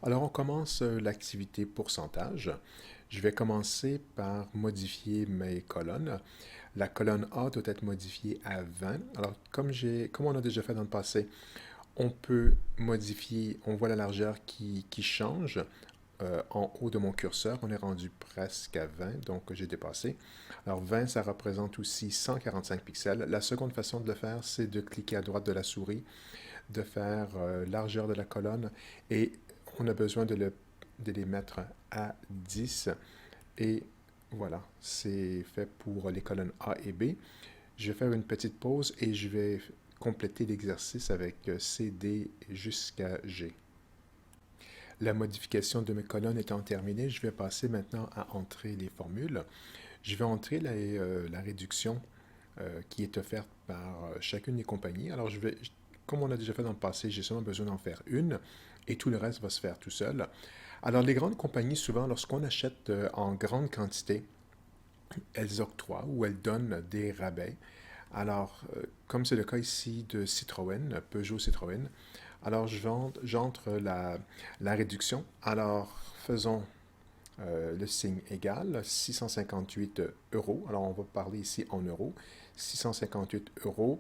Alors, on commence l'activité pourcentage. Je vais commencer par modifier mes colonnes. La colonne A doit être modifiée à 20. Alors, comme on a déjà fait dans le passé, on peut modifier, on voit la largeur qui change en haut de mon curseur. On est rendu presque à 20, donc j'ai dépassé. Alors, 20, ça représente aussi 145 pixels. La seconde façon de le faire, c'est de cliquer à droite de la souris, de faire largeur de la colonne et on a besoin de les mettre à 10 et voilà, c'est fait pour les colonnes A et B. Je vais faire une petite pause et je vais compléter l'exercice avec C, D jusqu'à G. La modification de mes colonnes étant terminée, je vais passer maintenant à entrer les formules. Je vais entrer la réduction qui est offerte par chacune des compagnies. Alors, comme on a déjà fait dans le passé, j'ai seulement besoin d'en faire une et tout le reste va se faire tout seul. Alors, les grandes compagnies, souvent, lorsqu'on achète en grande quantité, elles octroient ou elles donnent des rabais. Alors, comme c'est le cas ici de Citroën, Peugeot Citroën, alors j'entre la réduction. Alors, faisons le signe égal, 658 euros. Alors, on va parler ici en euros. 658 euros.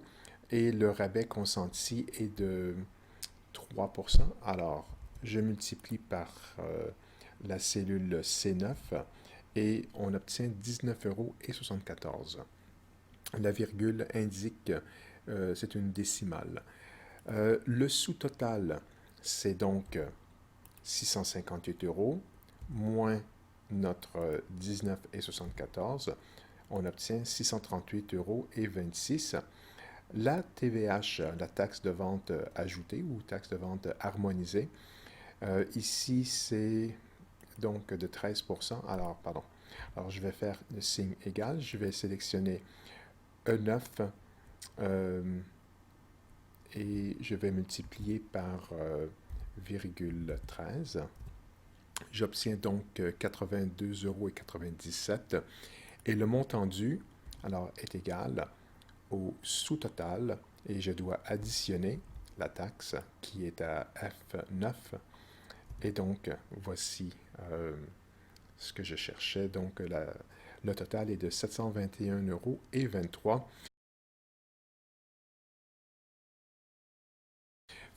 Et le rabais consenti est de 3%. Alors, je multiplie par la cellule C9 et on obtient 19,74 euros. La virgule indique, c'est une décimale. Le sous-total, c'est donc 658 euros moins notre 19,74. On obtient 638 euros et 26. La TVH, la taxe de vente ajoutée ou taxe de vente harmonisée, ici c'est donc de 13%. Alors, pardon. Alors, je vais faire le signe égal. Je vais sélectionner E9 et je vais multiplier par virgule 13. J'obtiens donc 82,97 euros et le montant dû alors, est égal au sous-total et je dois additionner la taxe qui est à F9 et donc voici ce que je cherchais. Donc le total est de 721,23 euros.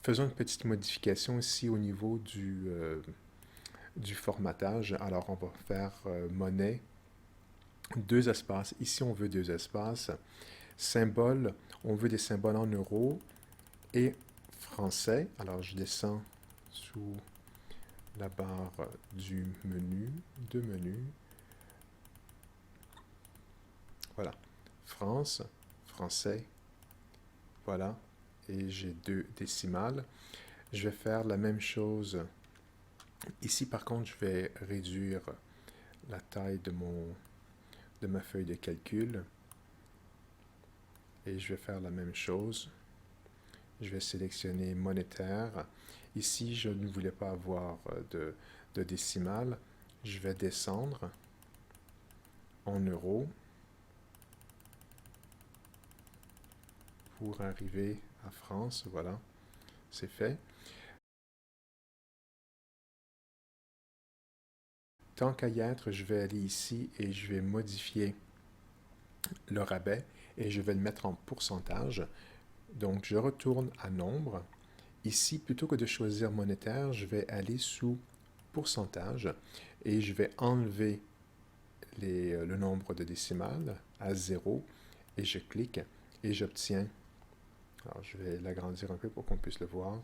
Faisons une petite modification ici au niveau du formatage. Alors on va faire monnaie, deux espaces. Ici on veut deux espaces. Symbole, on veut des symboles en euros et français. Alors je descends sous la barre du menu, de menu. Voilà. France, français, voilà. Et j'ai deux décimales. Je vais faire la même chose. Ici, par contre, je vais réduire la taille de ma feuille de calcul. Et je vais faire la même chose. Je vais sélectionner monétaire. Ici, je ne voulais pas avoir de décimale. Je vais descendre en euros pour arriver à France. Voilà, c'est fait. Tant qu'à y être, je vais aller ici et je vais modifier le rabais et je vais le mettre en pourcentage. Donc, je retourne à nombre. Ici, plutôt que de choisir monétaire, je vais aller sous pourcentage et je vais enlever le nombre de décimales à 0 et je clique et j'obtiens, alors je vais l'agrandir un peu pour qu'on puisse le voir,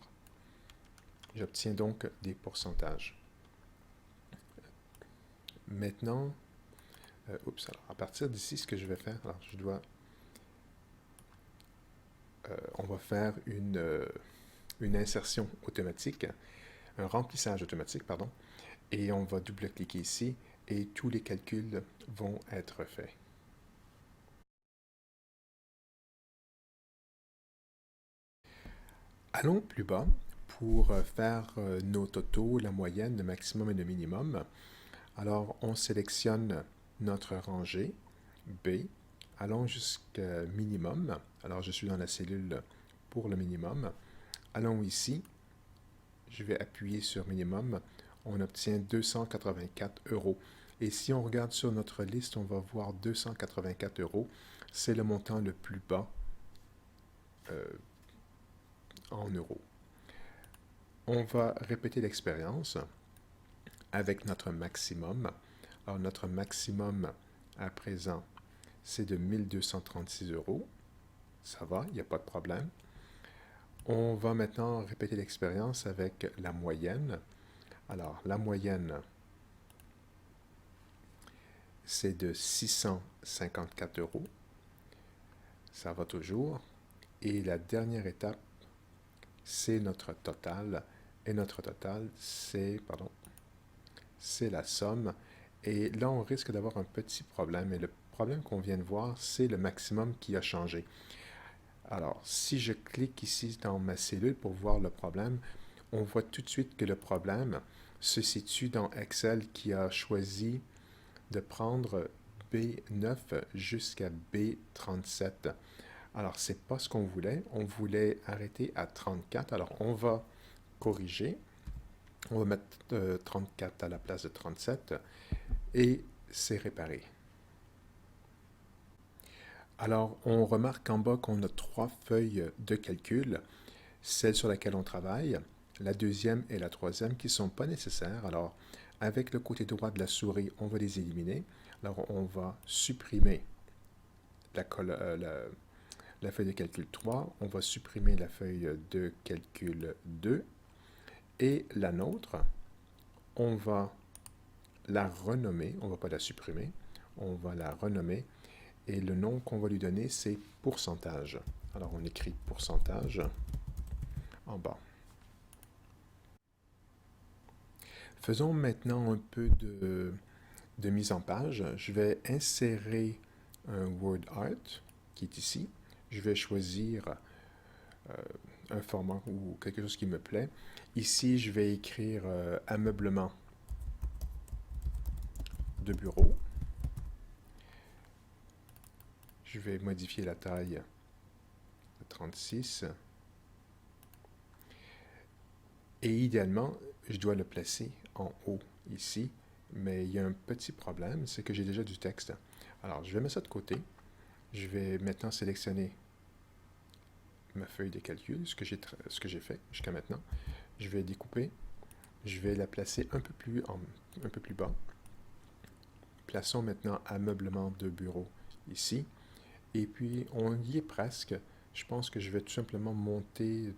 j'obtiens donc des pourcentages. Maintenant, alors à partir d'ici, ce que je vais faire, alors on va faire une insertion automatique, un remplissage automatique, pardon, et on va double-cliquer ici et tous les calculs vont être faits. Allons plus bas pour faire nos totaux, la moyenne, le maximum et le minimum. Alors, on sélectionne notre rangée B. Allons jusqu'à minimum. Alors, je suis dans la cellule pour le minimum. Allons ici. Je vais appuyer sur minimum. on obtient 284 euros. Et si on regarde sur notre liste, on va voir 284 euros. C'est le montant le plus bas en euros. On va répéter l'expérience avec notre maximum. Alors, notre maximum à présent, c'est de 1236 euros. Ça va, il n'y a pas de problème. On va maintenant répéter l'expérience avec la moyenne. Alors, la moyenne, c'est de 654 euros. Ça va toujours. Et la dernière étape, c'est notre total. Et notre total, c'est la somme. Et là, on risque d'avoir un petit problème. Et le problème qu'on vient de voir, c'est le maximum qui a changé. Alors, si je clique ici dans ma cellule pour voir le problème, on voit tout de suite que le problème se situe dans Excel qui a choisi de prendre B9 jusqu'à B37. Alors, ce n'est pas ce qu'on voulait. On voulait arrêter à 34. Alors, on va corriger. On va mettre 34 à la place de 37 et c'est réparé. Alors, on remarque en bas qu'on a 3 feuilles de calcul, celle sur laquelle on travaille, la deuxième et la troisième qui ne sont pas nécessaires. Alors, avec le côté droit de la souris, on va les éliminer. Alors, on va supprimer la feuille de calcul 3, on va supprimer la feuille de calcul 2 et la nôtre, on va la renommer, on ne va pas la supprimer, on va la renommer et le nom qu'on va lui donner, c'est pourcentage. Alors, on écrit pourcentage en bas. Faisons maintenant un peu de mise en page. Je vais insérer un word art qui est ici. Je vais choisir un format ou quelque chose qui me plaît. Ici, je vais écrire ameublement de bureau. Je vais modifier la taille à 36. Et idéalement, je dois le placer en haut ici, mais il y a un petit problème, c'est que j'ai déjà du texte. Alors, je vais mettre ça de côté. Je vais maintenant sélectionner ma feuille de calcul, ce que j'ai fait jusqu'à maintenant. Je vais découper. Je vais la placer un peu plus bas. Plaçons maintenant ameublement de bureau ici. Et puis, on y est presque. Je pense que je vais tout simplement monter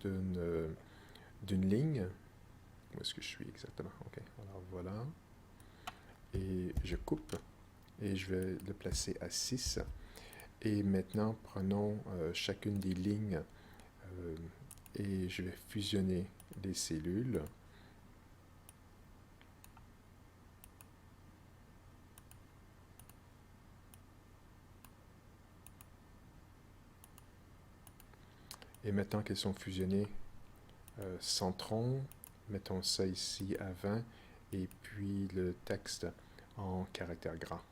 d'une ligne. Où est-ce que je suis exactement? OK. Alors, voilà. Et je coupe. Et je vais le placer à 6. Et maintenant, prenons chacune des lignes et je vais fusionner les cellules. Et maintenant qu'elles sont fusionnées, centrons, mettons ça ici à 20 et puis le texte en caractère gras.